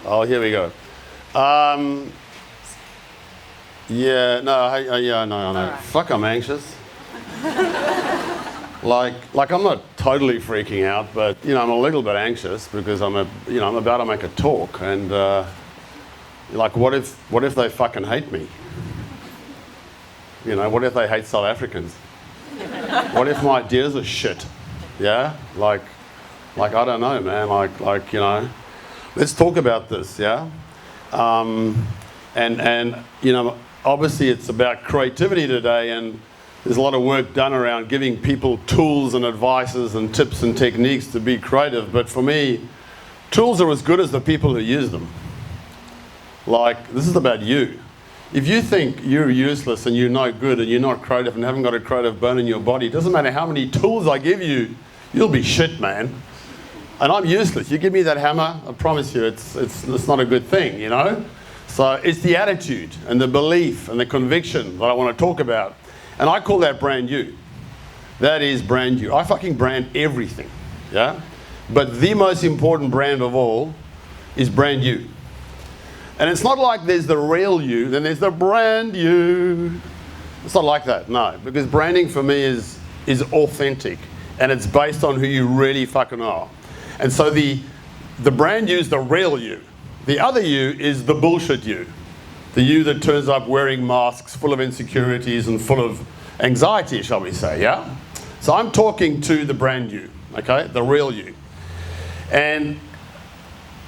Oh, here we go. Yeah, no. Right. Fuck, I'm anxious. like I'm not totally freaking out, but I'm a little bit anxious because I'm about to make a talk, and what if they fucking hate me? What if they hate South Africans? What if my ideas are shit? Yeah, like I don't know, man. Let's talk about this. Yeah, and obviously it's about creativity today, and there's a lot of work done around giving people tools and advices and tips and techniques to be creative. But for me, tools are as good as the people who use them. This is about you. If you think you're useless and you're no good and you're not creative and haven't got a creative bone in your body, it doesn't matter how many tools I give you, you'll be shit, man. And I'm useless. You give me that hammer, I promise you, it's not a good thing, So it's the attitude and the belief and the conviction that I want to talk about. And I call that brand you. That is brand you. I fucking brand everything, yeah? But the most important brand of all is brand you. And it's not like there's the real you, then there's the brand you. It's not like that, no. Because branding for me is authentic. And it's based on who you really fucking are. And so the brand you is the real you. The other you is the bullshit you. The you that turns up wearing masks, full of insecurities and full of anxiety, shall we say, yeah? So I'm talking to the brand you, okay? The real you. And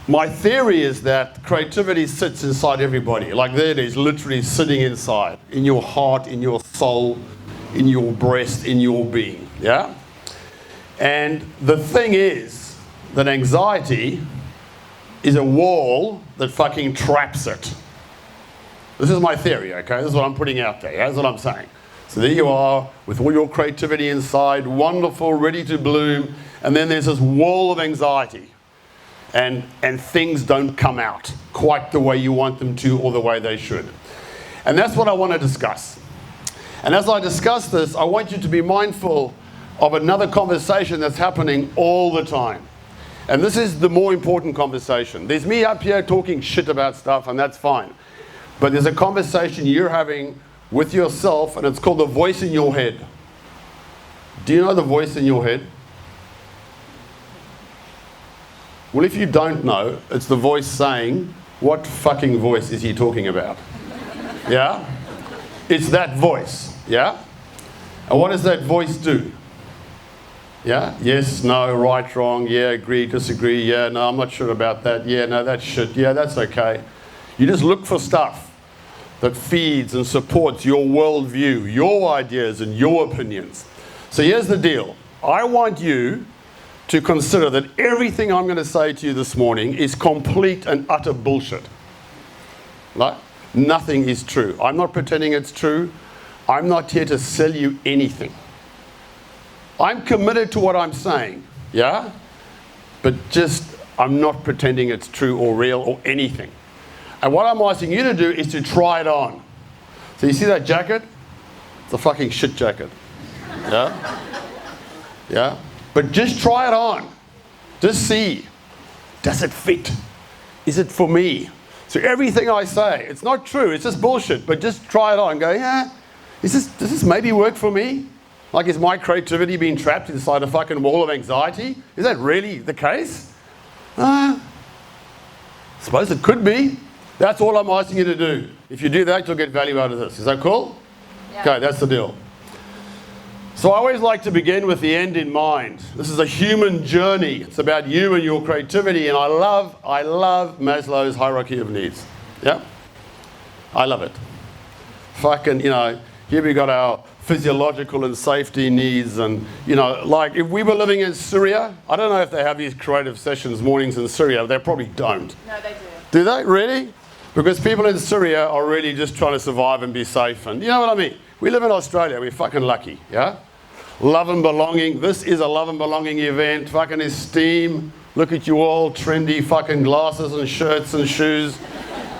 my theory is that creativity sits inside everybody. Like there it is, literally sitting inside, in your heart, in your soul, in your breast, in your being, yeah? And the thing is that anxiety is a wall that fucking traps it. This is my theory, okay? This is what I'm putting out there, yeah? That's what I'm saying. So there you are, with all your creativity inside, wonderful, ready to bloom, and then there's this wall of anxiety. And things don't come out quite the way you want them to or the way they should. And that's what I want to discuss. And as I discuss this, I want you to be mindful of another conversation that's happening all the time. And this is the more important conversation. There's me up here talking shit about stuff, and that's fine. But there's a conversation you're having with yourself, and it's called the voice in your head. Do you know the voice in your head? Well, if you don't know, it's the voice saying, what fucking voice is he talking about? Yeah? It's that voice, yeah? And what does that voice do? Yeah? Yes, no, right, wrong, yeah, agree, disagree, yeah, no, I'm not sure about that, yeah, no, that's shit, yeah, that's okay. You just look for stuff that feeds and supports your worldview, your ideas and your opinions. So here's the deal. I want you to consider that everything I'm going to say to you this morning is complete and utter bullshit. Like, nothing is true. I'm not pretending it's true. I'm not here to sell you anything. I'm committed to what I'm saying, yeah? But I'm not pretending it's true or real or anything. And what I'm asking you to do is to try it on. So you see that jacket? It's a fucking shit jacket. Yeah? Yeah? But just try it on. Just see. Does it fit? Is it for me? So everything I say, it's not true, it's just bullshit, but just try it on and go, yeah, does this maybe work for me? Like, is my creativity being trapped inside a fucking wall of anxiety? Is that really the case? Suppose it could be. That's all I'm asking you to do. If you do that, you'll get value out of this. Is that cool? Yeah. Okay, that's the deal. So I always like to begin with the end in mind. This is a human journey. It's about you and your creativity, and I love Maslow's hierarchy of needs. Yeah? I love it. Fucking, here we got our physiological and safety needs, and, like if we were living in Syria, I don't know if they have these creative sessions mornings in Syria, they probably don't. No, they do. Do they? Really? Because people in Syria are really just trying to survive and be safe, and you know what I mean? We live in Australia, we're fucking lucky, yeah? Love and belonging. This is a love and belonging event. Fucking esteem. Look at you all, trendy fucking glasses and shirts and shoes.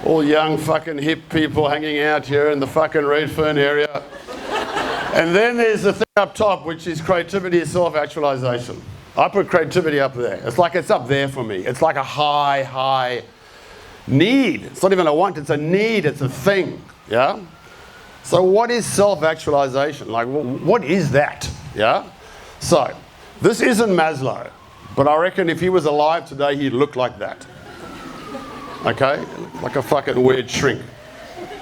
All young fucking hip people hanging out here in the fucking Redfern area. And then there's the thing up top, which is creativity and self-actualization. I put creativity up there. It's like it's up there for me. It's like a high Need. It's not even a want, it's a need, it's a thing. Yeah? So what is self-actualization? Like, what is that? Yeah? So, this isn't Maslow, but I reckon if he was alive today, he'd look like that. Okay? Like a fucking weird shrink.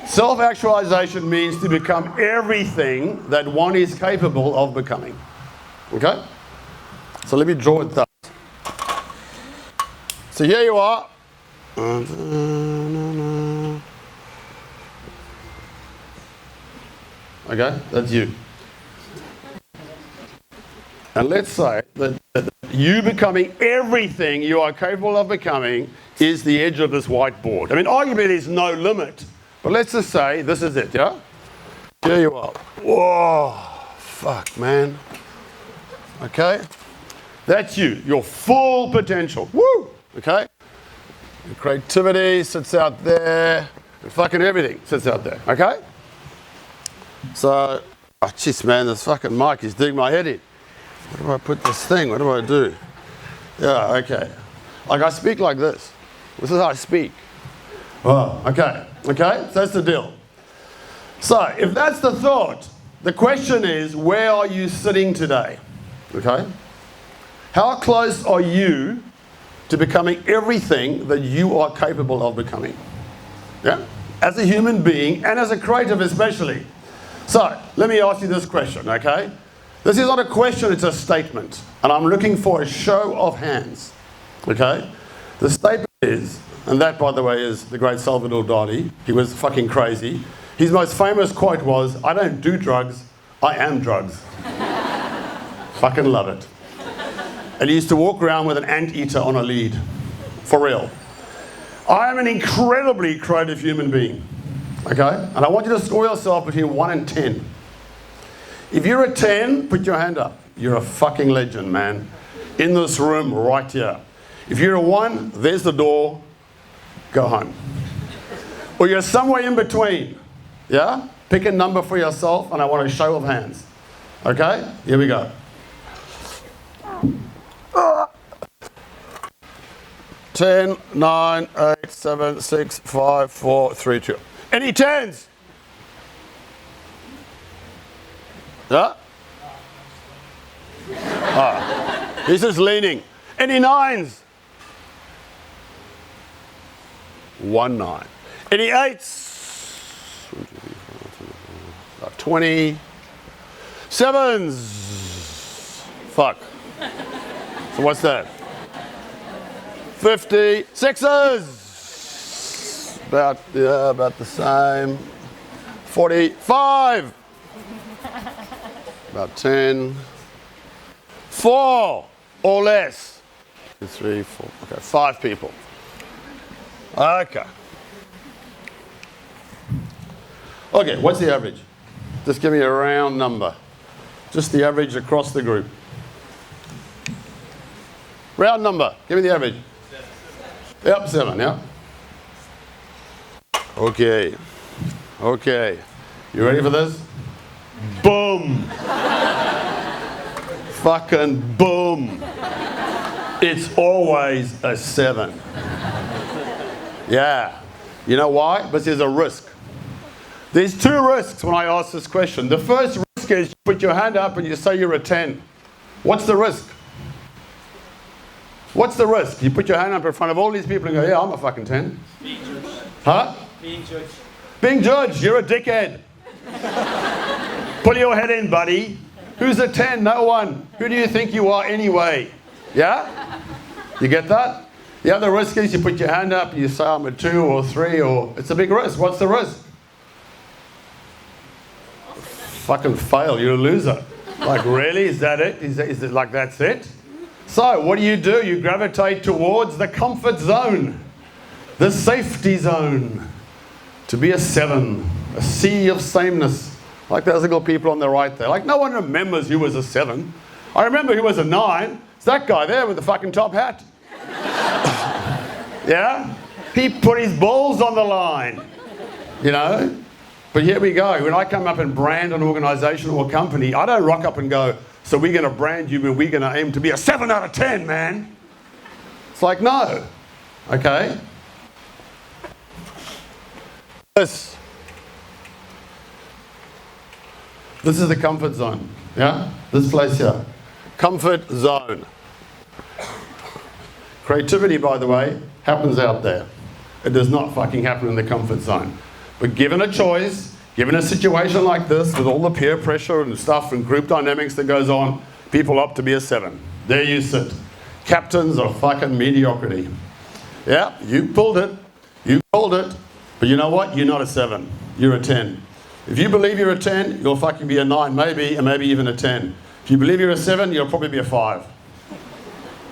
Self-actualization means to become everything that one is capable of becoming. Okay? So let me draw it thus. So here you are. Okay, that's you. And let's say that you becoming everything you are capable of becoming is the edge of this whiteboard. I mean, arguably there's no limit, but let's just say this is it, yeah? Here you are. Whoa, fuck, man. Okay? That's you, your full potential. Woo! Okay? Your creativity sits out there. And fucking everything sits out there. Okay? So, oh jeez, man, this fucking mic is digging my head in. Where do I put this thing? What do I do? Yeah, okay. Like I speak like this. This is how I speak. Oh, okay. Okay? So that's the deal. So, if that's the thought, the question is, where are you sitting today? Okay? How close are you to becoming everything that you are capable of becoming? Yeah? As a human being and as a creative especially. So, let me ask you this question, okay? This is not a question, it's a statement. And I'm looking for a show of hands. Okay? The statement is, and that by the way is the great Salvador Dali. He was fucking crazy. His most famous quote was, "I don't do drugs, I am drugs." Fucking love it. And he used to walk around with an anteater on a lead. For real. I am an incredibly creative human being. Okay? And I want you to score yourself between 1 and 10. If you're a 10, put your hand up. You're a fucking legend, man. In this room, right here. If you're a 1, there's the door. Go home. Or you're somewhere in between. Yeah? Pick a number for yourself, and I want a show of hands. Okay? Here we go. 10, 9, 8, 7, 6, 5, 4, 3, 2. Any 10s? Yeah? Ah, he's just leaning. Any 9s? 1 9. Any 8s? 20. 7s? Fuck. So what's that? 50. 6s? About the same. 45. About 10. 4 or less. 2, 3, 4. Okay, 5 people. Okay. Okay, what's the average? Just give me a round number. Just the average across the group. Round number. Give me the average. 7. Yep, 7, yeah. Okay. Okay. You ready for this? Boom. Fucking boom. It's always a 7. Yeah. You know why? Because there's a risk. There's 2 risks when I ask this question. The first risk is you put your hand up and you say you're a 10. What's the risk? What's the risk? You put your hand up in front of all these people and go, yeah, I'm a fucking 10. Being judged. Huh? Being judged. Being judged. You're a dickhead. Pull your head in, buddy. Who's a 10? No one. Who do you think you are anyway? Yeah? You get that? The other risk is you put your hand up and you say I'm a 2 or 3 or... It's a big risk. What's the risk? Fucking fail. You're a loser. Like, really? Is that it? Is it like that's it? So, what do? You gravitate towards the comfort zone. The safety zone. To be a 7. A sea of sameness. Like those little people on the right there. Like, no one remembers who was a 7. I remember who was a 9. It's that guy there with the fucking top hat. Yeah? He put his balls on the line. You know? But here we go. When I come up and brand an organisation or a company, I don't rock up and go, so we're going to brand you and we're going to aim to be a 7 out of 10, man. It's like, no. Okay? This is the comfort zone. Yeah? This place here. Comfort zone. Creativity, by the way, happens out there. It does not fucking happen in the comfort zone. But given a choice, given a situation like this, with all the peer pressure and stuff and group dynamics that goes on, people opt to be a 7. There you sit. Captains of fucking mediocrity. Yeah, you pulled it. You called it. But you know what? You're not a 7. You're a 10. If you believe you're a 10, you'll fucking be a 9, maybe, and maybe even a 10. If you believe you're a 7, you'll probably be a 5.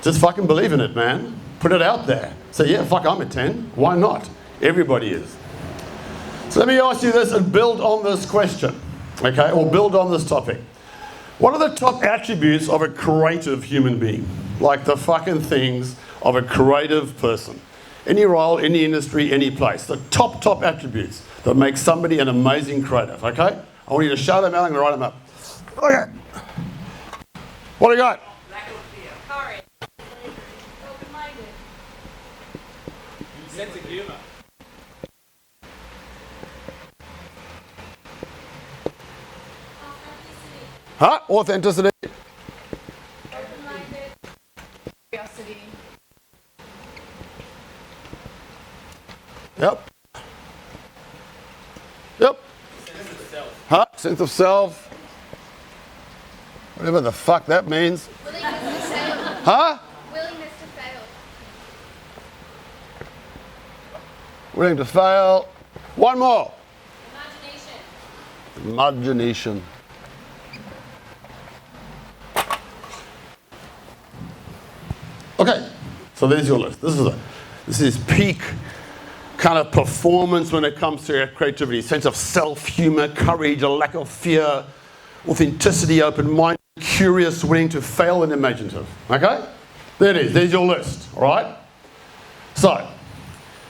Just fucking believe in it, man. Put it out there. Say, yeah, fuck, I'm a 10. Why not? Everybody is. So let me ask you this and build on this question, okay, or build on this topic. What are the top attributes of a creative human being? Like the fucking things of a creative person. Any role, any industry, any place. The top attributes that make somebody an amazing creative, okay? I want you to shout them out and write them up. Okay. What do you got? Lack of fear. Courage. Open-minded. Sense of humor. Huh? Authenticity. Open-minded. Curiosity. Yep. Yep. Sense of self. Huh? Sense of self. Whatever the fuck that means. Willingness to fail. Huh? Willingness to fail. Willing to fail. One more. Imagination. Imagination. Okay, so there's your list. This is peak kind of performance when it comes to creativity. Sense of self, humor, courage, a lack of fear, authenticity, open-minded, curious, willing to fail, and imaginative. Okay? There it is. There's your list. All right? So,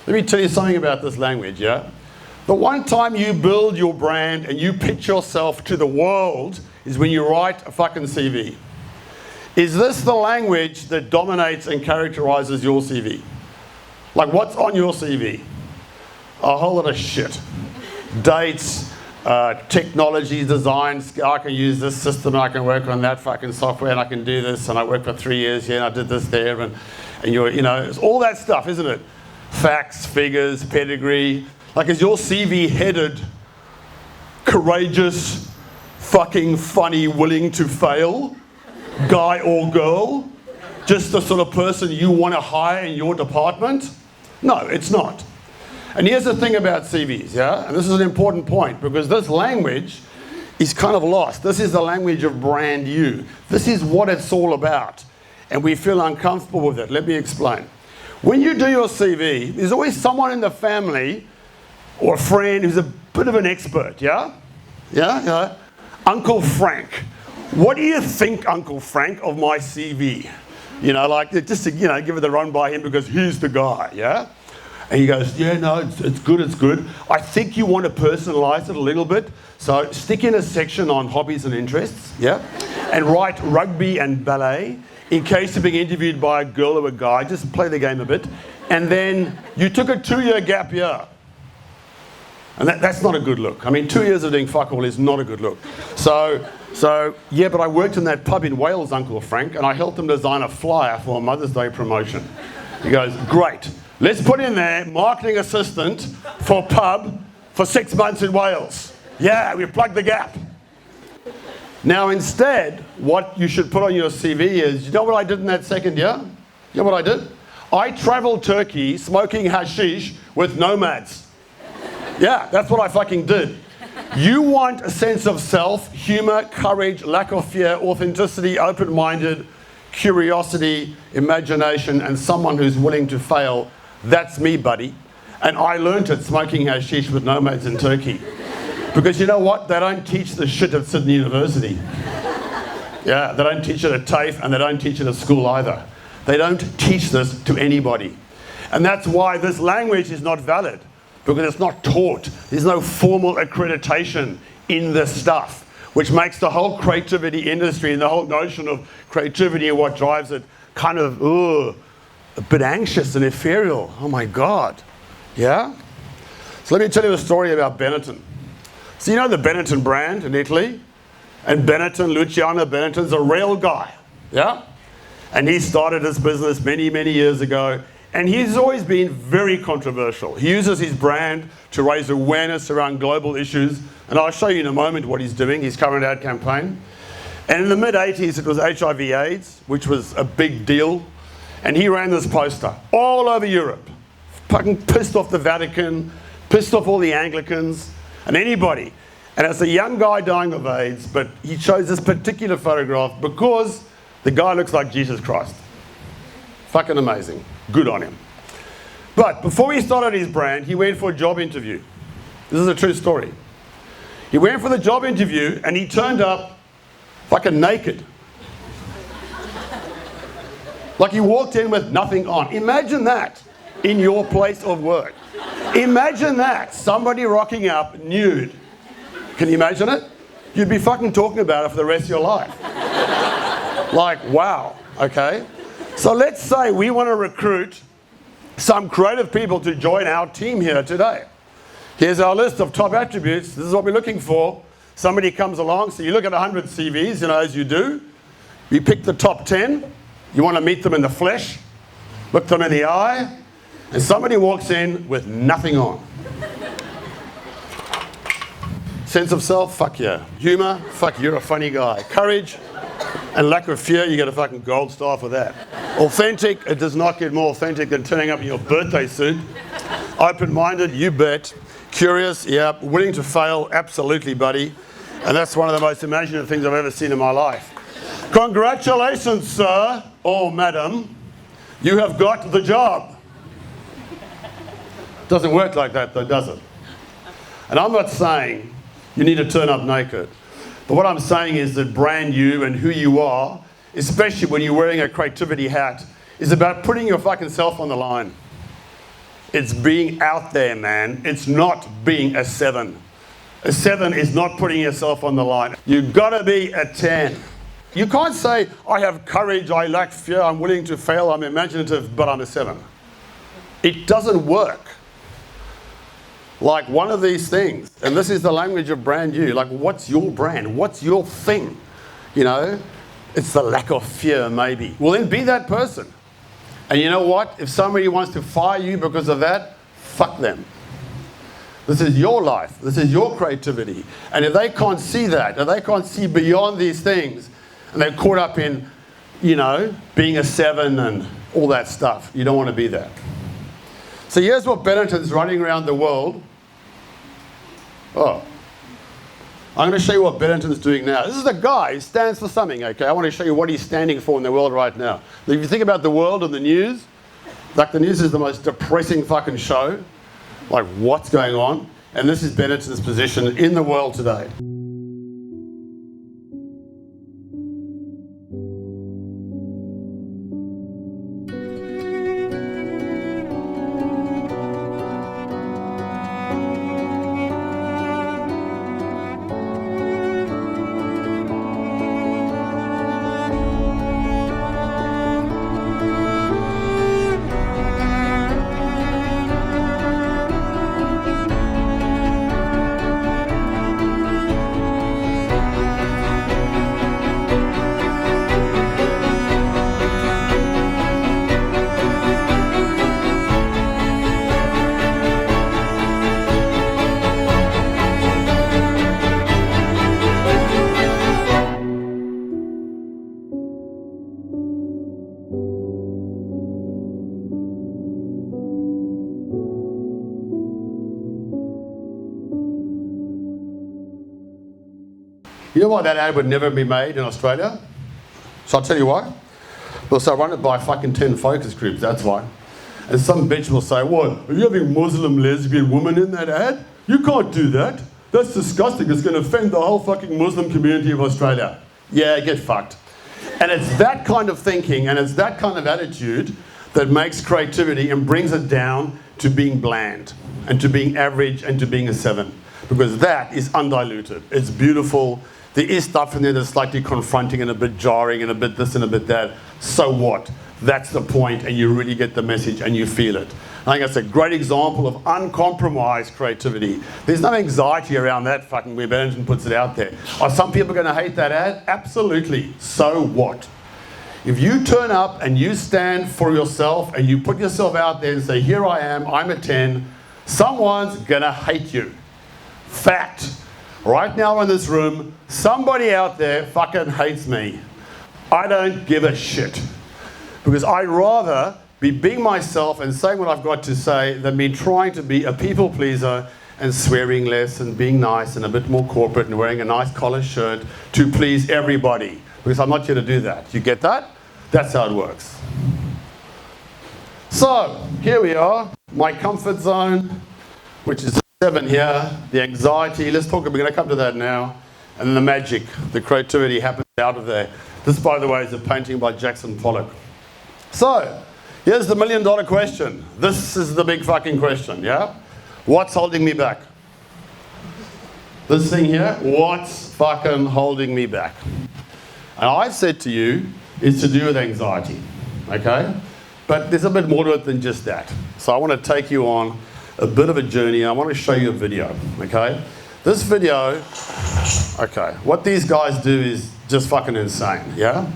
let me tell you something about this language, yeah? The one time you build your brand and you pitch yourself to the world is when you write a fucking CV. Is this the language that dominates and characterizes your CV? Like, what's on your CV? A whole lot of shit. Dates, technology, designs. I can use this system, I can work on that fucking software, and I can do this, and I worked for 3 years here, and I did this there, and you're, you know, it's all that stuff, isn't it? Facts, figures, pedigree. Like, is your CV headed courageous, fucking funny, willing to fail, guy or girl? Just the sort of person you want to hire in your department? No, it's not. And here's the thing about CVs, yeah? And this is an important point, because this language is kind of lost. This is the language of brand you. This is what it's all about. And we feel uncomfortable with it. Let me explain. When you do your CV, there's always someone in the family or a friend who's a bit of an expert, yeah? Yeah? Uncle Frank. What do you think, Uncle Frank, of my CV? You know, like, just to, you know, give it the run by him because he's the guy, yeah? And he goes, yeah, no, it's good, it's good. I think you want to personalize it a little bit. So stick in a section on hobbies and interests, yeah? And write rugby and ballet. In case you're being interviewed by a girl or a guy, just play the game a bit. And then you took a 2-year gap year. And that's not a good look. I mean, 2 years of doing fuck all is not a good look. So, yeah, but I worked in that pub in Wales, Uncle Frank, and I helped them design a flyer for a Mother's Day promotion. He goes, great. Let's put in there marketing assistant for pub for 6 months in Wales. Yeah, we plugged the gap. Now, instead, what you should put on your CV is, you know what I did in that second year? You know what I did? I traveled Turkey smoking hashish with nomads. Yeah, that's what I fucking did. You want a sense of self, humor, courage, lack of fear, authenticity, open-minded, curiosity, imagination, and someone who's willing to fail. That's me, buddy. And I learned it smoking hashish with nomads in Turkey. Because you know what? They don't teach this shit at Sydney University. Yeah, they don't teach it at TAFE, and they don't teach it at school either. They don't teach this to anybody. And that's why this language is not valid. Because it's not taught. There's no formal accreditation in this stuff, which makes the whole creativity industry and the whole notion of creativity and what drives it kind of a bit anxious and ethereal. Oh my God. Yeah? So let me tell you a story about Benetton. So you know the Benetton brand in Italy? And Benetton, Luciano Benetton's a real guy, yeah? And he started his business many, many years ago. And he's always been very controversial. He uses his brand to raise awareness around global issues. And I'll show you in a moment what he's doing, his current ad campaign. And in the mid-80s, it was HIV/AIDS, which was a big deal. And he ran this poster all over Europe. Fucking pissed off the Vatican, pissed off all the Anglicans, and anybody. And it's a young guy dying of AIDS, but he chose this particular photograph because the guy looks like Jesus Christ. Fucking amazing. Good on him. But before he started his brand, he went for a job interview. This is a true story. He went for the job interview and he turned up fucking naked. Like he walked in with nothing on. Imagine that in your place of work. Imagine that, somebody rocking up nude. Can you imagine it? You'd be fucking talking about it for the rest of your life. Like, wow, okay? So let's say we want to recruit some creative people to join our team here today. Here's our list of top attributes. This is what we're looking for. Somebody comes along, so you look at 100 CVs, you know, as you do. You pick the top 10. You want to meet them in the flesh, look them in the eye, and somebody walks in with nothing on. Sense of self, fuck yeah. Humor, fuck, you're a funny guy. Courage and lack of fear, you get a fucking gold star for that. Authentic, it does not get more authentic than turning up in your birthday suit. Open-minded, you bet. Curious, yeah. Willing to fail, absolutely, buddy. And that's one of the most imaginative things I've ever seen in my life. Congratulations, sir, or madam. You have got the job. Doesn't work like that though, does it? And I'm not saying you need to turn up naked. But what I'm saying is that brand you and who you are, especially when you're wearing a creativity hat, is about putting your fucking self on the line. It's being out there, man. It's not being a 7. A 7 is not putting yourself on the line. You've got to be a 10. You can't say, I have courage, I lack fear, I'm willing to fail, I'm imaginative, but I'm a 7. It doesn't work. Like one of these things, and this is the language of brand you, like what's your brand? What's your thing? You know, it's the lack of fear maybe. Well then be that person. And you know what? If somebody wants to fire you because of that, fuck them. This is your life. This is your creativity. And if they can't see that, if they can't see beyond these things, and they're caught up in, you know, being a 7 and all that stuff, you don't want to be that. So here's what Benetton's running around the world. Oh. I'm going to show you what Benetton's doing now. This is a guy who stands for something, okay? I want to show you what he's standing for in the world right now. If you think about the world and the news, like the news is the most depressing fucking show. Like what's going on? And this is Benetton's position in the world today. You know why that ad would never be made in Australia? So I'll tell you why. They'll say run it by fucking 10 focus groups, that's why. And some bitch will say, what, are you having Muslim lesbian woman in that ad? You can't do that. That's disgusting. It's going to offend the whole fucking Muslim community of Australia. Yeah, get fucked. And it's that kind of thinking and it's that kind of attitude that makes creativity and brings it down to being bland and to being average and to being a 7. Because that is undiluted. It's beautiful. There is stuff in there that's slightly confronting and a bit jarring and a bit this and a bit that. So what? That's the point, and you really get the message and you feel it. I think that's a great example of uncompromised creativity. There's no anxiety around that fucking where management puts it out there. Are some people going to hate that ad? Absolutely. So what? If you turn up and you stand for yourself and you put yourself out there and say, here I am, I'm a 10, someone's going to hate you. Fact. Right now in this room, somebody out there fucking hates me. I don't give a shit. Because I'd rather be being myself and saying what I've got to say than be trying to be a people pleaser and swearing less and being nice and a bit more corporate and wearing a nice collar shirt to please everybody. Because I'm not here to do that. You get that? That's how it works. So, here we are. My comfort zone, which is 7 here. The anxiety. Let's talk, we're going to come to that now. And then the magic, the creativity happens out of there. This, by the way, is a painting by Jackson Pollock. So, here's the $1 million question. This is the big fucking question, yeah? What's holding me back? This thing here, what's fucking holding me back? And I've said to you, it's to do with anxiety, okay? But there's a bit more to it than just that. So I want to take you on a bit of a journey. I want to show you a video, okay? This video, okay, what these guys do is just fucking insane, yeah?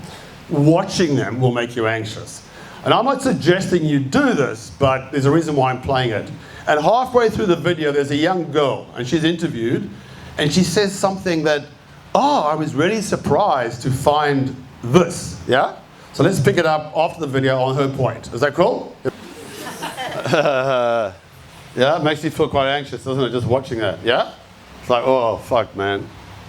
Watching them will make you anxious. And I'm not suggesting you do this, but there's a reason why I'm playing it. And halfway through the video, there's a young girl, and she's interviewed, and she says something that, oh, I was really surprised to find this, yeah? So let's pick it up after the video on her point. Is that cool? Yeah, it makes you feel quite anxious, doesn't it, just watching that, yeah? It's like, oh, fuck, man.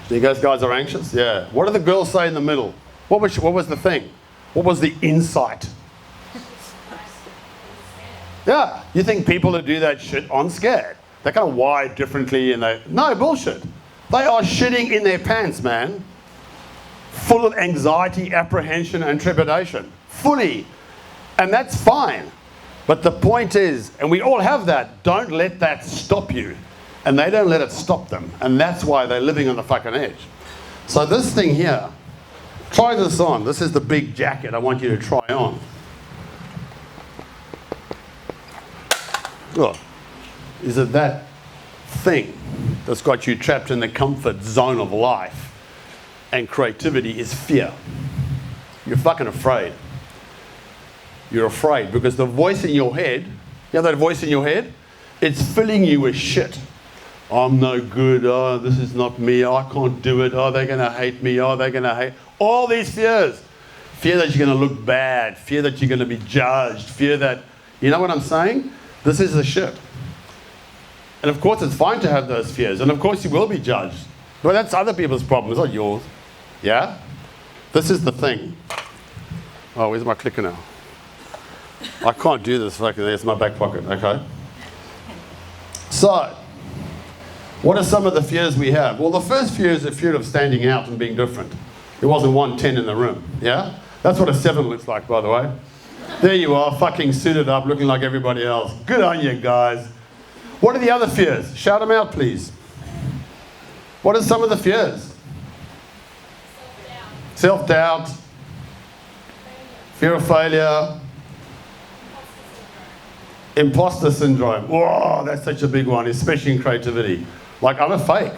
You guys are anxious? Yeah. What did the girl say in the middle? What was the thing? What was the insight? Yeah, you think people that do that shit aren't scared. They're kind of wired differently and no, bullshit. They are shitting in their pants, man. Full of anxiety, apprehension, and trepidation. Fully. And that's fine. But the point is, and we all have that, don't let that stop you. And they don't let it stop them. And that's why they're living on the fucking edge. So this thing here, try this on. This is the big jacket I want you to try on. Oh, is it that thing that's got you trapped in the comfort zone of life? And creativity is fear. You're fucking afraid. You're afraid because the voice in your head, you know that voice in your head? It's filling you with shit. I'm no good. Oh, this is not me. I can't do it. Oh, they're going to hate me. Oh, they're going to hate. All these fears. Fear that you're going to look bad. Fear that you're going to be judged. Fear that, you know what I'm saying? This is the shit. And of course it's fine to have those fears. And of course you will be judged. But that's other people's problems, not yours. Yeah? This is the thing. Oh, where's my clicker now? I can't do this. It's my back pocket, okay? So, what are some of the fears we have? Well, the first fear is the fear of standing out and being different. There wasn't 1 10 in the room, yeah? That's what a 7 looks like, by the way. There you are, fucking suited up, looking like everybody else. Good on you, guys. What are the other fears? Shout them out, please. What are some of the fears? Self-doubt. Fear of failure. Imposter syndrome. Whoa, that's such a big one, especially in creativity. Like, I'm a fake.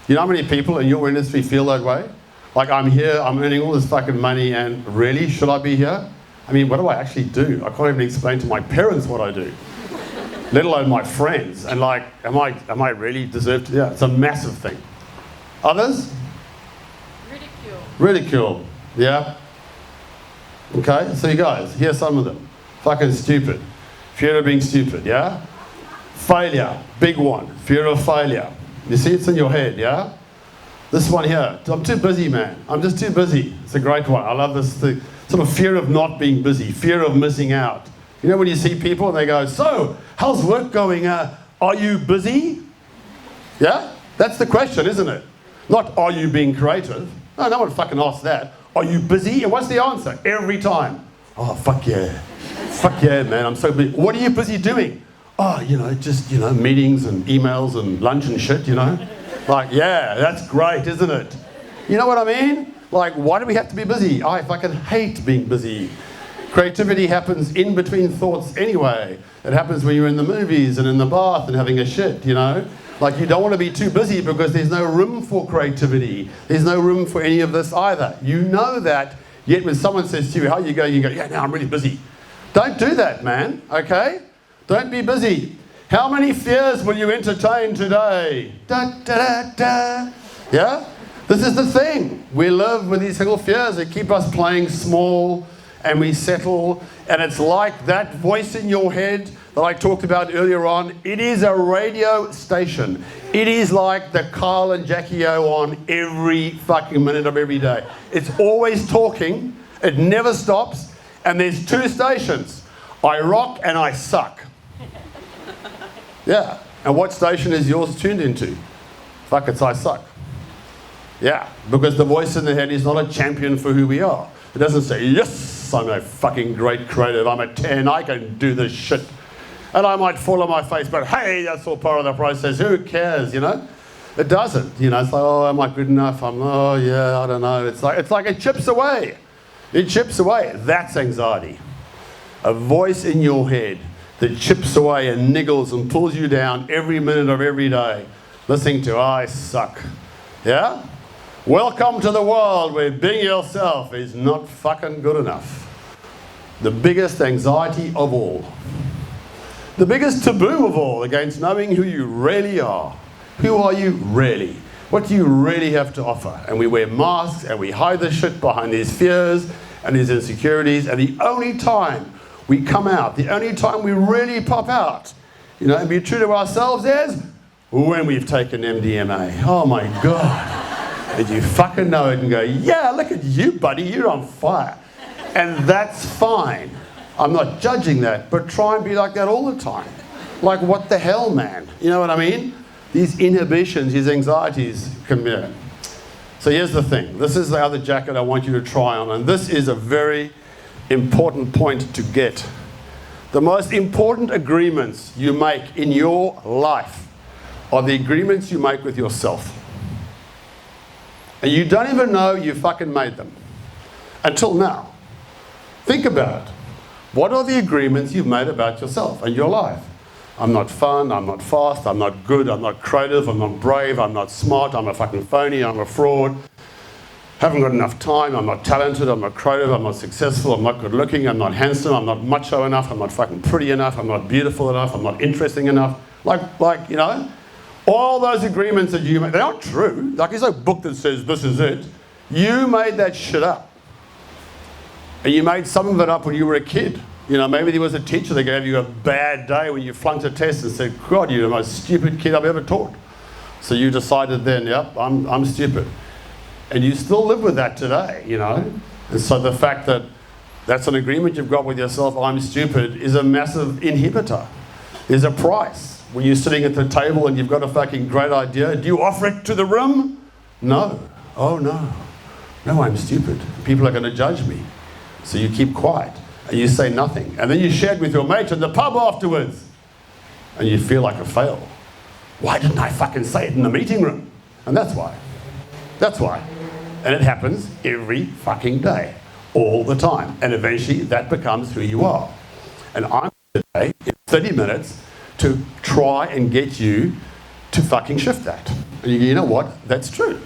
You know how many people in your industry feel that way? Like, I'm here, I'm earning all this fucking money, and really, should I be here? I mean, what do I actually do? I can't even explain to my parents what I do, let alone my friends. And like, am I really deserved to? Yeah, it's a massive thing. Others? Ridicule. Ridicule, yeah. Okay, so you guys, here's some of them. Fucking stupid. Fear of being stupid, yeah? Failure, big one. Fear of failure. You see, it's in your head, yeah? This one here, I'm too busy, man. I'm just too busy. It's a great one. I love this thing. Sort of fear of not being busy, fear of missing out. You know when you see people and they go, so, how's work going? Are you busy? Yeah? That's the question, isn't it? Not, are you being creative? No one fucking asks that. Are you busy? And what's the answer? Every time. Oh, fuck yeah. Fuck yeah, man, I'm so busy. What are you busy doing? Oh, just, meetings and emails and lunch and shit, Like, yeah, that's great, isn't it? You know what I mean? Like, why do we have to be busy? I fucking hate being busy. Creativity happens in between thoughts anyway. It happens when you're in the movies and in the bath and having a shit, you know? Like, you don't want to be too busy because there's no room for creativity. There's no room for any of this either. You know that, yet when someone says to you, how are you going? You go, yeah, no, I'm really busy. Don't do that, man, okay? Don't be busy. How many fears will you entertain today? Da, da, da, da. Yeah? This is the thing. We live with these little fears that keep us playing small, and we settle, and it's like that voice in your head that I talked about earlier on. It is a radio station. It is like the Carl and Jackie O on every fucking minute of every day. It's always talking, it never stops, and there's two stations. I rock and I suck. Yeah, and what station is yours tuned into? Fuck, it's I suck. Yeah, because the voice in the head is not a champion for who we are. It doesn't say, yes, I'm a fucking great creative, I'm a 10, I can do this shit. And I might fall on my face, but hey, that's all part of the process, who cares, you know? It doesn't, you know, it's like, oh, am I good enough? Oh yeah, I don't know. It's like it chips away. It chips away. That's anxiety. A voice in your head that chips away and niggles and pulls you down every minute of every day, listening to I suck. Yeah? Welcome to the world where being yourself is not fucking good enough. The biggest anxiety of all. The biggest taboo of all against knowing who you really are. Who are you really? What do you really have to offer? And we wear masks and we hide the shit behind these fears and these insecurities, and the only time we come out, the only time we really pop out, you know, and be true to ourselves is when we've taken MDMA. Oh my God. And you fucking know it and go, yeah, look at you, buddy, you're on fire. And that's fine. I'm not judging that, but try and be like that all the time. Like, what the hell, man? You know what I mean? These inhibitions, these anxieties come here. So here's the thing. This is the other jacket I want you to try on, and this is a very important point to get. The most important agreements you make in your life are the agreements you make with yourself. And you don't even know you fucking made them. Until now. Think about it. What are the agreements you've made about yourself and your life? I'm not fun, I'm not fast, I'm not good, I'm not creative, I'm not brave, I'm not smart, I'm a fucking phony, I'm a fraud. Haven't got enough time, I'm not talented, I'm not creative, I'm not successful, I'm not good looking, I'm not handsome, I'm not macho enough, I'm not fucking pretty enough, I'm not beautiful enough, I'm not interesting enough. Like, you know, all those agreements that you make, they're not true. Like, there's no book that says this is it. You made that shit up. And you made some of it up when you were a kid. You know, maybe there was a teacher that gave you a bad day when you flunked a test and said, God, you're the most stupid kid I've ever taught. So you decided then, yep, I'm stupid. And you still live with that today, you know. And so the fact that that's an agreement you've got with yourself, I'm stupid, is a massive inhibitor. There's a price. When you're sitting at the table and you've got a fucking great idea, do you offer it to the room? No. Oh no. No, I'm stupid. People are going to judge me. So you keep quiet and you say nothing. And then you share it with your mates in the pub afterwards. And you feel like a fail. Why didn't I fucking say it in the meeting room? And that's why. That's why. And it happens every fucking day. All the time. And eventually that becomes who you are. And I'm here today in 30 minutes to try and get you to fucking shift that. And you know what? That's true.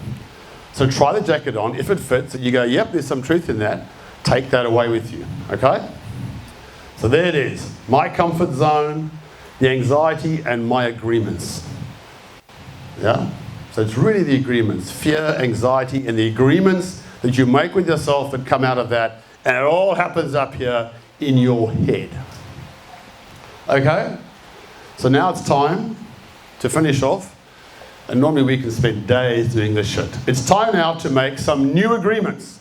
So try the jacket on. If it fits and you go, yep, there's some truth in that, take that away with you, okay? So there it is. My comfort zone, the anxiety, and my agreements. Yeah? So it's really the agreements. Fear, anxiety, and the agreements that you make with yourself that come out of that. And it all happens up here in your head. Okay? So now it's time to finish off. And normally we can spend days doing this shit. It's time now to make some new agreements.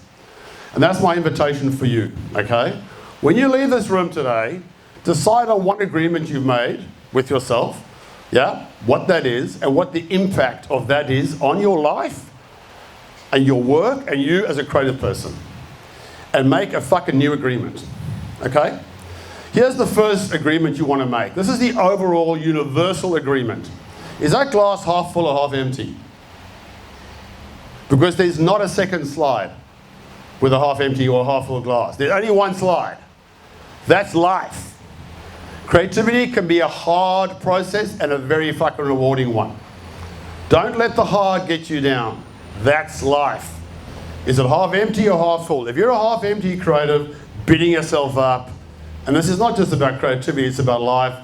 And that's my invitation for you, okay? When you leave this room today, decide on what agreement you've made with yourself, yeah? What that is, and what the impact of that is on your life, and your work, and you as a creative person. And make a fucking new agreement, okay? Here's the first agreement you want to make. This is the overall universal agreement. Is that glass half full or half empty? Because there's not a second slide with a half empty or half full glass. There's only one slide. That's life. Creativity can be a hard process and a very fucking rewarding one. Don't let the hard get you down. That's life. Is it half empty or half full? If you're a half empty creative, beating yourself up, and this is not just about creativity, it's about life,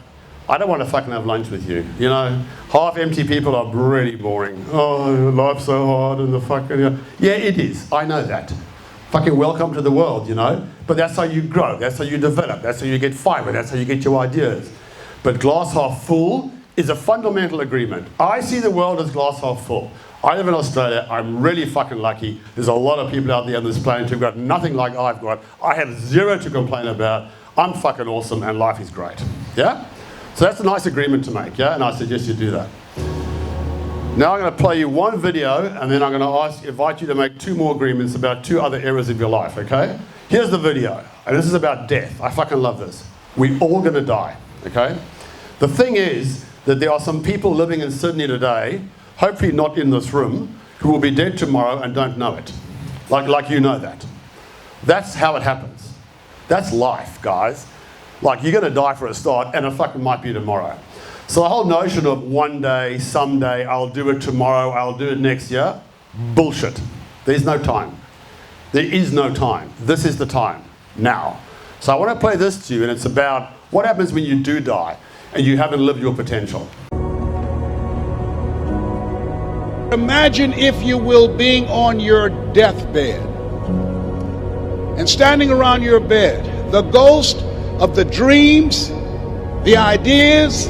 I don't want to fucking have lunch with you. You know, half empty people are really boring. Oh, life's so hard and the fucking, yeah, it is. I know that. Fucking welcome to the world, you know. But that's how you grow. That's how you develop. That's how you get fiber. That's how you get your ideas. But glass half full is a fundamental agreement. I see the world as glass half full. I live in Australia. I'm really fucking lucky. There's a lot of people out there on this planet who've got nothing like I've got. I have zero to complain about. I'm fucking awesome and life is great. Yeah? So that's a nice agreement to make, yeah? And I suggest you do that. Now I'm going to play you one video and then I'm going to invite you to make 2 more agreements about 2 other areas of your life, okay? Here's the video, and this is about death. I fucking love this. We're all going to die, okay? The thing is that there are some people living in Sydney today, hopefully not in this room, who will be dead tomorrow and don't know it. Like you know that. That's how it happens. That's life, guys. Like, you're going to die for a start, and it fucking might be tomorrow. So the whole notion of one day, someday, I'll do it tomorrow, I'll do it next year, bullshit. There's no time. There is no time. This is the time, now. So I want to play this to you, and it's about what happens when you do die, and you haven't lived your potential. Imagine, if you will, being on your deathbed and standing around your bed, the ghost of the dreams, the ideas,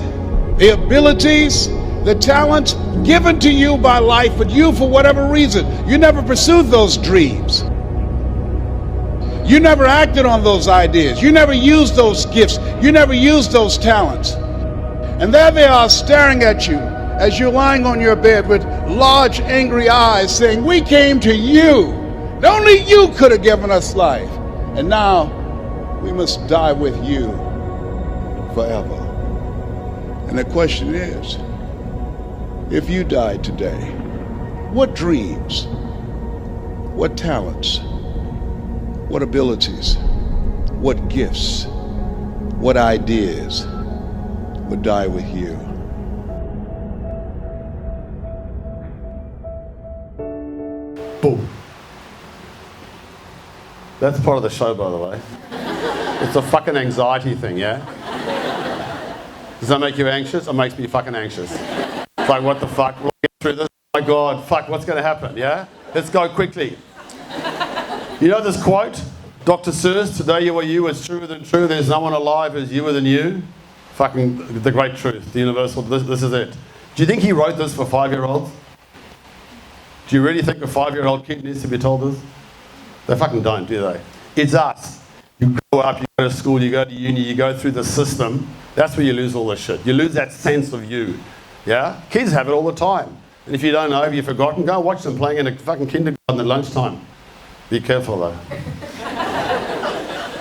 the abilities, the talents given to you by life, but you, for whatever reason, you never pursued those dreams. You never acted on those ideas. You never used those gifts. You never used those talents. And there they are staring at you as you're lying on your bed with large, angry eyes saying, "We came to you. Only you could have given us life. And now we must die with you forever." And the question is, if you died today, what dreams, what talents, what abilities, what gifts, what ideas would die with you? Boom. That's part of the show, by the way. It's a fucking anxiety thing, yeah? Does that make you anxious? It makes me fucking anxious. It's like, what the fuck? We'll get through this. Oh my God, fuck, what's going to happen, yeah? Let's go quickly. You know this quote? Dr. Seuss, "Today you are you, it's truer than true. There's no one alive who's youer than you." Fucking the great truth, the universal, this is it. Do you think he wrote this for 5-year-olds? Do you really think a 5-year-old kid needs to be told this? They fucking don't, do they? It's us. You grow up, you go to school, you go to uni, you go through the system. That's where you lose all this shit. You lose that sense of you. Yeah? Kids have it all the time. And if you don't know, if you've forgotten, go watch them playing in a fucking kindergarten at lunchtime. Be careful though.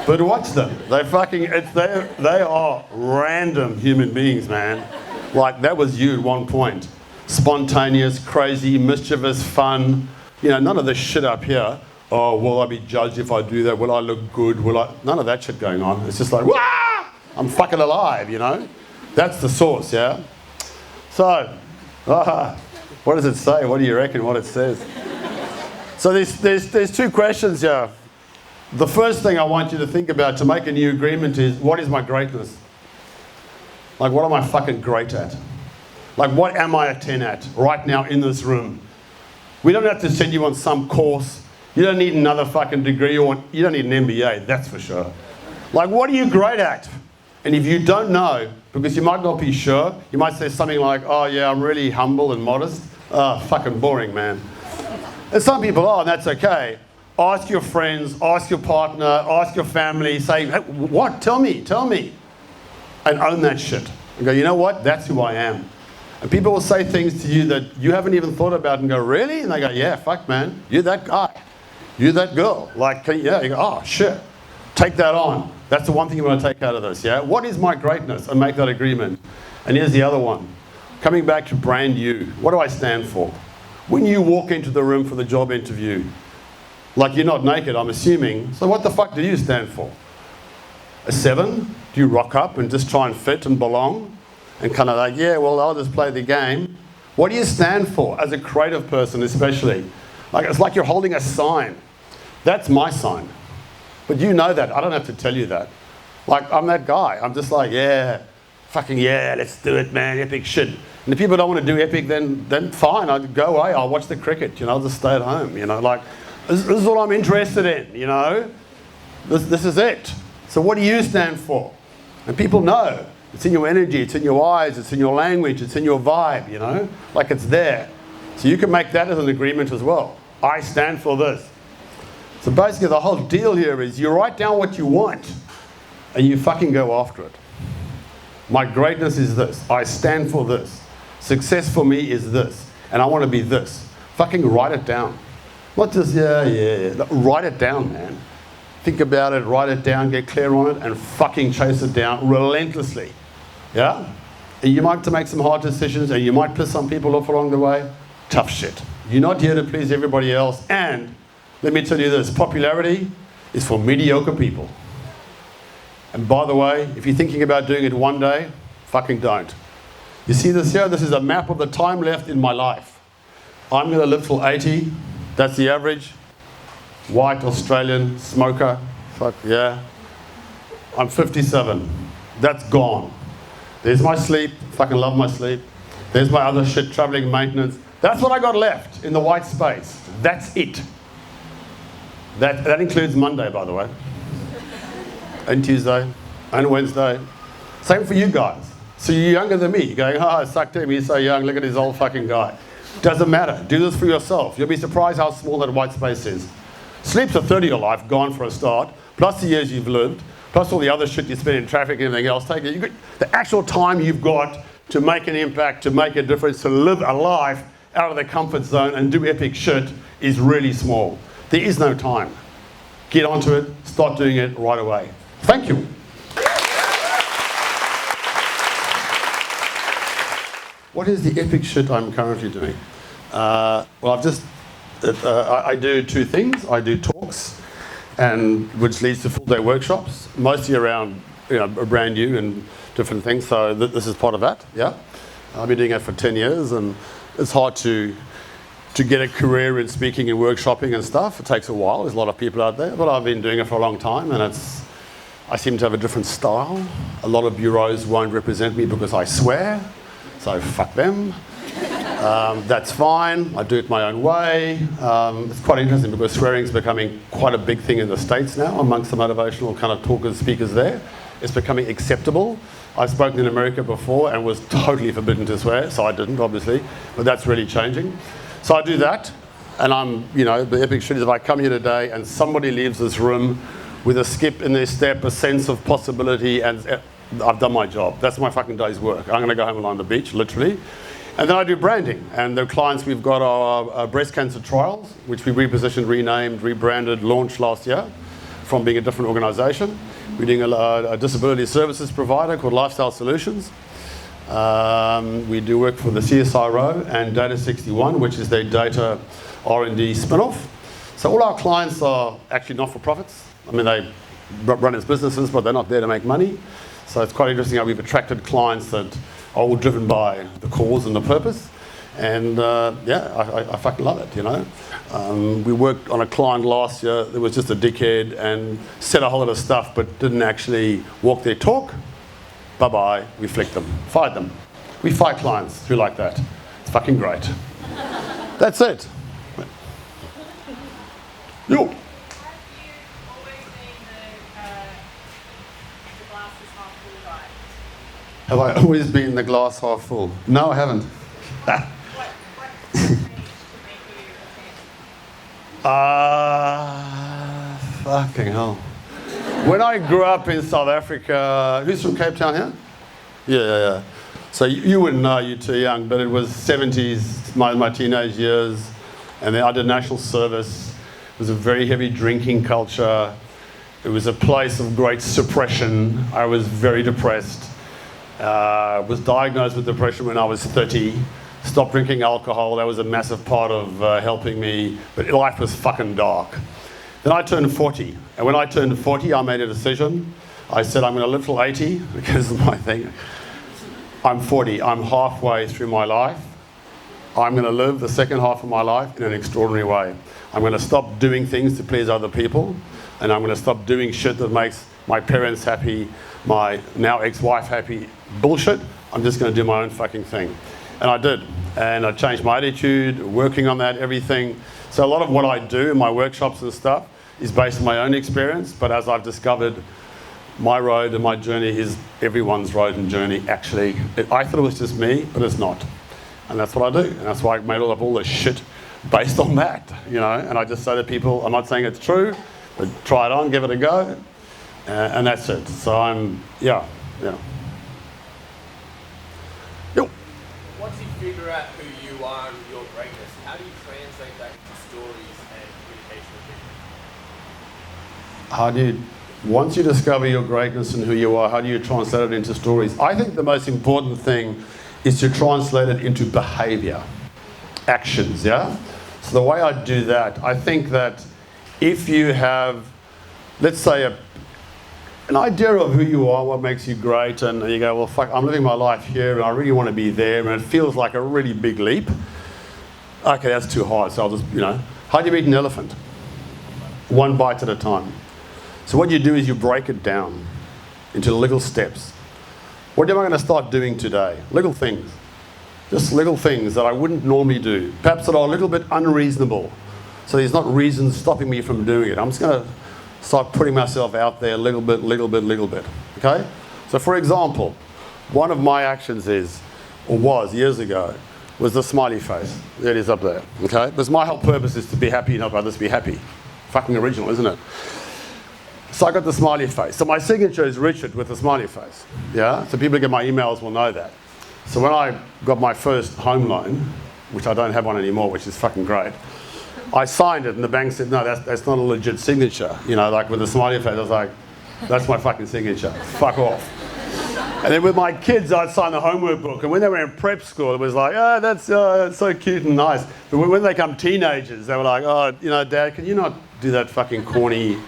But watch them. They are random human beings, man. Like, that was you at one point. Spontaneous, crazy, mischievous, fun. You know, none of this shit up here. Oh, will I be judged if I do that? Will I look good? None of that shit going on. It's just like, wah! I'm fucking alive, you know? That's the source, yeah? So, what does it say? What do you reckon what it says? So there's 2 questions here. The first thing I want you to think about to make a new agreement is, what is my greatness? Like, what am I fucking great at? Like, what am I a 10 at right now in this room? We don't have to send you on some course. You don't need another fucking degree, or you don't need an MBA, that's for sure. Like, what are you great at? And if you don't know, because you might not be sure, you might say something like, "Oh yeah, I'm really humble and modest." Fucking boring, man. And some people are, and that's okay. Ask your friends, ask your partner, ask your family, say, "Hey, what? Tell me. And own that shit. And go, "You know what? That's who I am." And people will say things to you that you haven't even thought about and go, "Really?" And they go, "Yeah, fuck, man. You're that guy. You're that girl." Like, yeah, you go, "Oh, shit. Take that on." That's the one thing you want to take out of this, yeah? What is my greatness? And make that agreement. And here's the other one. Coming back to brand you. What do I stand for? When you walk into the room for the job interview, like, you're not naked, I'm assuming. So what the fuck do you stand for? a 7? Do you rock up and just try and fit and belong? And kind of like, yeah, well, I'll just play the game. What do you stand for as a creative person especially? Like, it's like you're holding a sign. That's my sign. But you know that. I don't have to tell you that. Like, I'm that guy. I'm just like, yeah, fucking yeah, let's do it, man, epic shit. And if people don't want to do epic, then fine, I'll go away, I'll watch the cricket, you know, I'll just stay at home, you know, like, this is what I'm interested in, you know. This is it. So what do you stand for? And people know. It's in your energy, it's in your eyes, it's in your language, it's in your vibe, you know, like it's there. So you can make that as an agreement as well. I stand for this. So basically the whole deal here is you write down what you want and you fucking go after it. My greatness is this. I stand for this. Success for me is this. And I want to be this. Fucking write it down. Not just, yeah. Write it down, man. Think about it, write it down, get clear on it, and fucking chase it down relentlessly. Yeah? And you might have to make some hard decisions, and you might piss some people off along the way. Tough shit. You're not here to please everybody else. And let me tell you this, popularity is for mediocre people. And by the way, if you're thinking about doing it one day, fucking don't. You see this here? This is a map of the time left in my life. I'm going to live till 80. That's the average. White Australian smoker. Fuck yeah. I'm 57. That's gone. There's my sleep. Fucking love my sleep. There's my other shit, traveling, maintenance. That's what I got left in the white space. That's it. That includes Monday, by the way. And Tuesday. And Wednesday. Same for you guys. So you're younger than me. You're going, oh, suck to him. He's so young. Look at this old fucking guy. Doesn't matter. Do this for yourself. You'll be surprised how small that white space is. Sleep's a third of your life, gone for a start, plus the years you've lived, plus all the other shit you spend in traffic and everything else. Take it. The actual time you've got to make an impact, to make a difference, to live a life out of the comfort zone and do epic shit is really small. There is no time. Get onto it, start doing it right away. Thank you. What is the epic shit I'm currently doing? I do two things. I do talks, which leads to full-day workshops, mostly around brand new and different things. So this is part of that. Yeah, I've been doing it for 10 years, and it's hard to get a career in speaking and workshopping and stuff. It takes a while. There's a lot of people out there, but I've been doing it for a long time, and I seem to have a different style. A lot of bureaus won't represent me because I swear, so fuck them. That's fine. I do it my own way. It's quite interesting because swearing is becoming quite a big thing in the States now amongst the motivational kind of talkers, speakers there. It's becoming acceptable. I've spoken in America before and was totally forbidden to swear, so I didn't, obviously, but that's really changing. So I do that, and the epic shit is if I come here today and somebody leaves this room with a skip in their step, a sense of possibility, and I've done my job. That's my fucking day's work. I'm going to go home and lie on the beach, literally. And then I do branding, and the clients we've got are breast cancer trials, which we repositioned, renamed, rebranded, launched last year from being a different organisation. We're doing a disability services provider called Lifestyle Solutions. We do work for the CSIRO and Data 61, which is their data R&D spin-off. So all our clients are actually not-for-profits. I mean, they run as businesses, but they're not there to make money. So it's quite interesting how we've attracted clients that are all driven by the cause and the purpose. And I fucking love it, We worked on a client last year that was just a dickhead and said a whole lot of stuff but didn't actually walk their talk. Bye-bye, we flicked them, fired them. We fire clients who like that. It's fucking great. That's it. Yo. Have you always been the glass is half full guy? Have I always been the glass half full? No, I haven't. What changed to make you a fan? Fucking hell. When I grew up in South Africa, who's from Cape Town here? Yeah. So you wouldn't know, you're too young, but it was 70s, my teenage years, and then I did national service. It was a very heavy drinking culture. It was a place of great suppression. I was very depressed. Was diagnosed with depression when I was 30. Stopped drinking alcohol. That was a massive part of helping me. But life was fucking dark. Then I turned 40. And when I turned 40, I made a decision. I said I'm going to live till 80 because of my thing. I'm 40. I'm halfway through my life. I'm going to live the second half of my life in an extraordinary way. I'm going to stop doing things to please other people, and I'm going to stop doing shit that makes my parents happy, my now ex-wife happy. Bullshit. I'm just going to do my own fucking thing. And I did. And I changed my attitude, working on that, everything. So a lot of what I do in my workshops and stuff is based on my own experience, but as I've discovered, my road and my journey is everyone's road and journey, actually. I thought it was just me, but it's not. And that's what I do. And that's why I made all this shit based on that, you know. And I just say to people, I'm not saying it's true, but try it on, give it a go. And that's it. So yeah. Yo. Once you figure out who you are and your greatness, how do you translate that into stories and communication with people? Once you discover your greatness and who you are, how do you translate it into stories? I think the most important thing is to translate it into behavior, actions, yeah? So the way I do that, I think that if you have, let's say, an idea of who you are, what makes you great, and you go, well, fuck, I'm living my life here and I really want to be there, and it feels like a really big leap. Okay, that's too hard, so I'll just, how do you eat an elephant? One bite at a time. So what you do is you break it down into little steps. What am I going to start doing today? Little things. Just little things that I wouldn't normally do. Perhaps that are a little bit unreasonable. So there's not reasons stopping me from doing it. I'm just going to start putting myself out there little bit. Okay? So for example, one of my actions was years ago, was the smiley face. There it is up there. Okay? Because my whole purpose is to be happy and help others be happy. Fucking original, isn't it? So I got the smiley face. So my signature is Richard with the smiley face. Yeah? So people who get my emails will know that. So when I got my first home loan, which I don't have one anymore, which is fucking great, I signed it and the bank said, no, that's not a legit signature. Like with the smiley face, I was like, that's my fucking signature. Fuck off. And then with my kids, I'd sign the homework book. And when they were in prep school, it was like, oh, that's so cute and nice. But when they become teenagers, they were like, oh, Dad, can you not do that fucking corny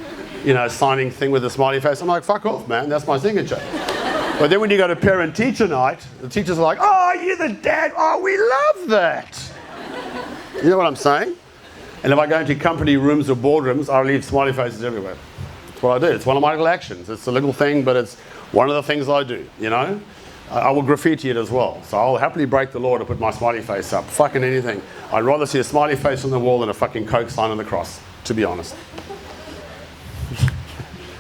signing thing with a smiley face? I'm like, fuck off, man, that's my signature. But then when you go to parent-teacher night, the teachers are like, oh, you're the dad, oh, we love that. You know what I'm saying? And if I go into company rooms or boardrooms, I leave smiley faces everywhere. That's what I do. It's one of my little actions. It's a little thing, but it's one of the things I do, I will graffiti it as well. So I'll happily break the law to put my smiley face up. Fucking anything. I'd rather see a smiley face on the wall than a fucking Coke sign on the cross, to be honest.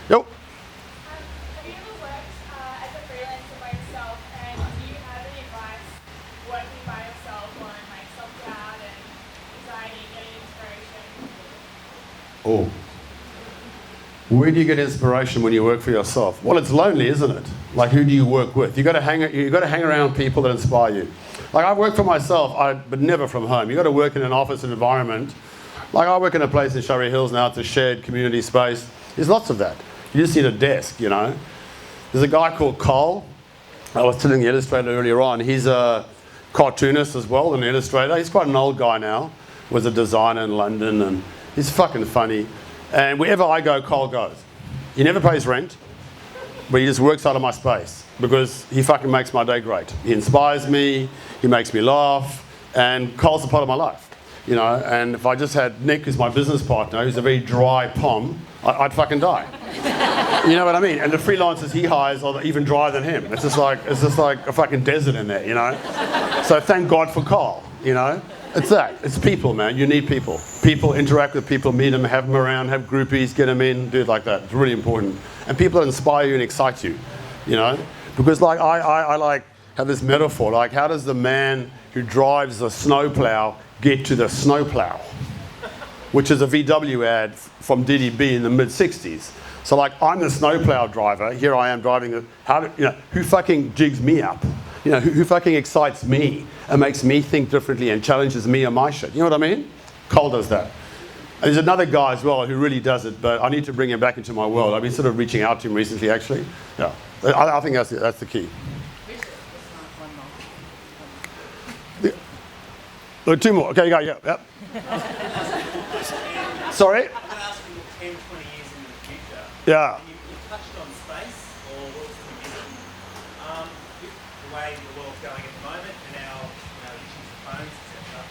Yo. Have you ever worked as a freelancer by yourself, and do you have any advice working by yourself on self-doubt and anxiety, getting inspiration? Oh. Where do you get inspiration when you work for yourself? Well, it's lonely, isn't it? Like, who do you work with? You've got to hang around people that inspire you. Like, I've worked for myself, but never from home. You've got to work in an office environment. Like, I work in a place in Surrey Hills now. It's a shared community space. There's lots of that. You just need a desk, There's a guy called Cole. I was telling the illustrator earlier on. He's a cartoonist as well, an illustrator. He's quite an old guy now. Was a designer in London, and he's fucking funny. And wherever I go, Cole goes. He never pays rent, but he just works out of my space because he fucking makes my day great. He inspires me, he makes me laugh, and Cole's a part of my life, And if I just had Nick, who's my business partner, who's a very dry pom, I'd fucking die. You know what I mean? And the freelancers he hires are even drier than him. It's just like a fucking desert in there, So thank God for Cole, It's that. It's people, man. You need people. People, interact with people, meet them, have them around, have groupies, get them in, do it like that. It's really important. And people that inspire you and excite you, Because I have this metaphor, like how does the man who drives the snowplow get to the snowplow? Which is a VW ad from DDB in the mid-60s. So I'm the snowplow driver, here I am driving who fucking jigs me up? Who fucking excites me and makes me think differently and challenges me on my shit? You know what I mean? Cole does that. And there's another guy as well who really does it, but I need to bring him back into my world. I've been sort of reaching out to him recently, actually. Yeah, I think that's the key. Look, two more. Okay, you go. Yeah. Sorry? I'm going to ask you 10, 20 years into the future. Yeah. You touched on space. way the world's going at the moment and our issues with phones, etc.,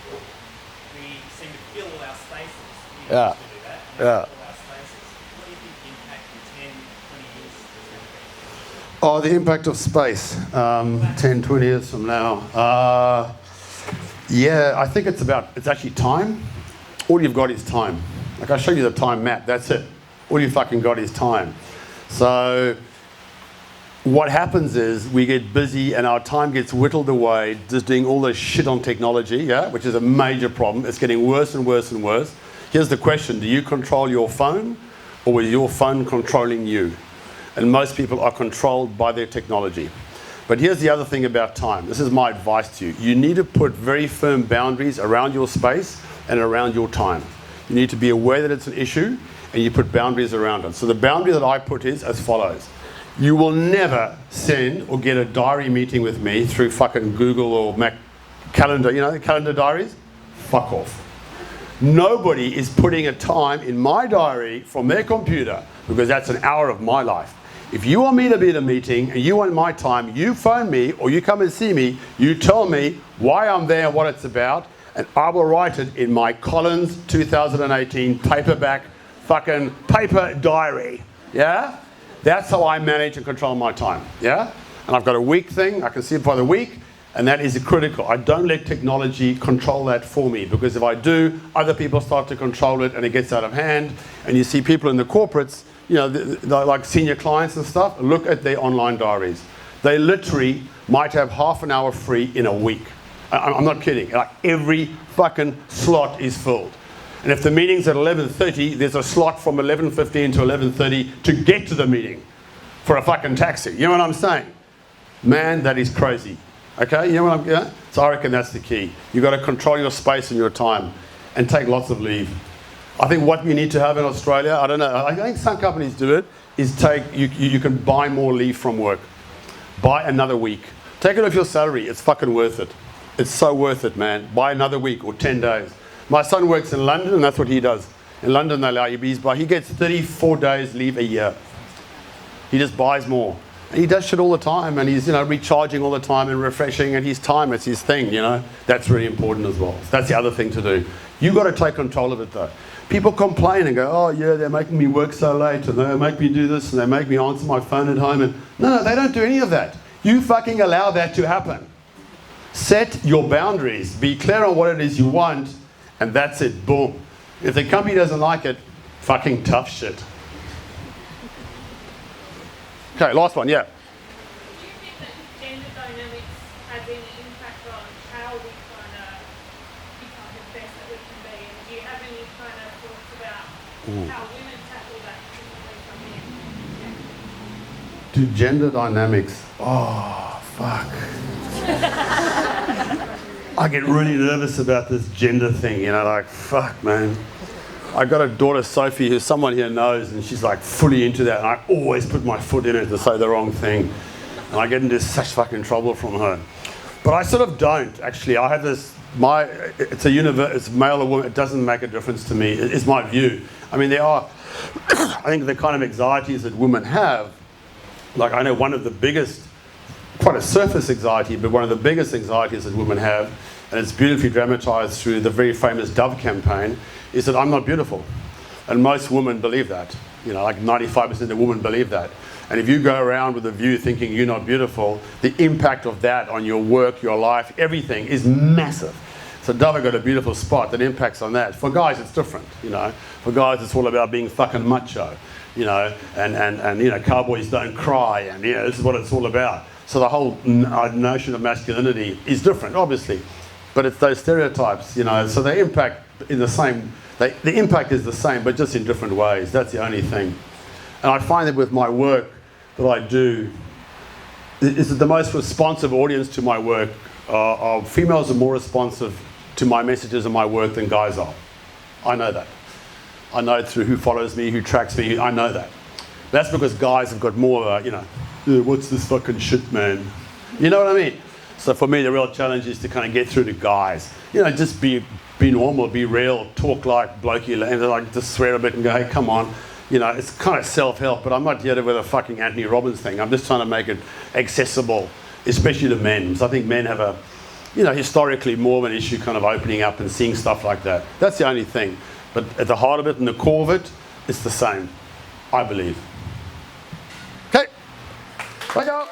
we seem to fill all our spaces. We Yeah. used to do that. And Yeah. fill all our spaces. What do you think the impact in 10, 20 years is going to be? Oh, the impact of space, 10, 20 years from now. Yeah, I think it's actually time. All you've got is time. Like I show you the time map, that's it. All you fucking got is time. So what happens is we get busy and our time gets whittled away just doing all this shit on technology, yeah, which is a major problem. It's getting worse and worse and worse. Here's the question, do you control your phone or is your phone controlling you? And most people are controlled by their technology. But here's the other thing about time. This is my advice to you. You need to put very firm boundaries around your space and around your time. You need to be aware that it's an issue and you put boundaries around it. So the boundary that I put is as follows. You will never send or get a diary meeting with me through fucking Google or Mac calendar, calendar diaries? Fuck off. Nobody is putting a time in my diary from their computer because that's an hour of my life. If you want me to be at a meeting and you want my time, you phone me or you come and see me, you tell me why I'm there and what it's about, and I will write it in my Collins 2018 paperback fucking paper diary. Yeah? That's how I manage and control my time. Yeah? And I've got a week thing, I can see it by the week, and that is critical. I don't let technology control that for me because if I do, other people start to control it and it gets out of hand. And you see people in the corporates, like senior clients and stuff, look at their online diaries. They literally might have half an hour free in a week. I'm not kidding. Like every fucking slot is filled. And if the meeting's at 11:30, there's a slot from 11:15 to 11:30 to get to the meeting for a fucking taxi. You know what I'm saying? Man, that is crazy. Okay, you know what So I reckon that's the key. You've got to control your space and your time and take lots of leave. I think what we need to have in Australia, I don't know, I think some companies do it, is you can buy more leave from work. Buy another week. Take it off your salary, it's fucking worth it. It's so worth it, man. Buy another week or 10 days. My son works in London and that's what he does. In London they allow you, he gets 34 days leave a year. He just buys more. And he does shit all the time and he's recharging all the time and refreshing and his time, it's his thing, That's really important as well. That's the other thing to do. You've got to take control of it though. People complain and go, oh yeah, they're making me work so late and they make me do this and they make me answer my phone at home. And no, they don't do any of that. You fucking allow that to happen. Set your boundaries. Be clear on what it is you want and that's it. Boom. If the company doesn't like it, fucking tough shit. Okay, last one, yeah. Do you think that gender dynamics has any impact on how we kind of become the best that we can be? And do you have any kind of thoughts about how women tackle that differently from men? To gender dynamics. Oh, fuck. I get really nervous about this gender thing, fuck, man. I got a daughter, Sophie, who someone here knows, and she's like fully into that, and I always put my foot in it to say the wrong thing. And I get into such fucking trouble from her. But I sort of don't, actually. I have this, it's male or woman, it doesn't make a difference to me. It's my view. I mean, there are, I think the kind of anxieties that women have, like I know one of the biggest, quite a surface anxiety, but one of the biggest anxieties that women have, and it's beautifully dramatized through the very famous Dove campaign, is that I'm not beautiful. And most women believe that. Like 95% of women believe that. And if you go around with a view thinking you're not beautiful, the impact of that on your work, your life, everything is massive. So Dove have got a beautiful spot that impacts on that. For guys, it's different, For guys, it's all about being fucking macho, and cowboys don't cry, and this is what it's all about. So the whole notion of masculinity is different, obviously. But it's those stereotypes, so they impact in the same, the impact is the same, but just in different ways. That's the only thing. And I find that with my work that I do, is that the most responsive audience to my work are females are more responsive to my messages and my work than guys are. I know that. I know it through who follows me, who tracks me, I know that. That's because guys have got more of a, what's this fucking shit, man? You know what I mean? So for me, the real challenge is to kind of get through to guys. Just be normal, be real, talk like blokey, and just swear a bit and go, hey, come on. It's kind of self-help, but I'm not here with a fucking Anthony Robbins thing. I'm just trying to make it accessible especially to men. Because I think men have a, historically more of an issue kind of opening up and seeing stuff like that. That's the only thing. But at the heart of it and the core of it, it's the same, I believe. Okay. Bye, y'all.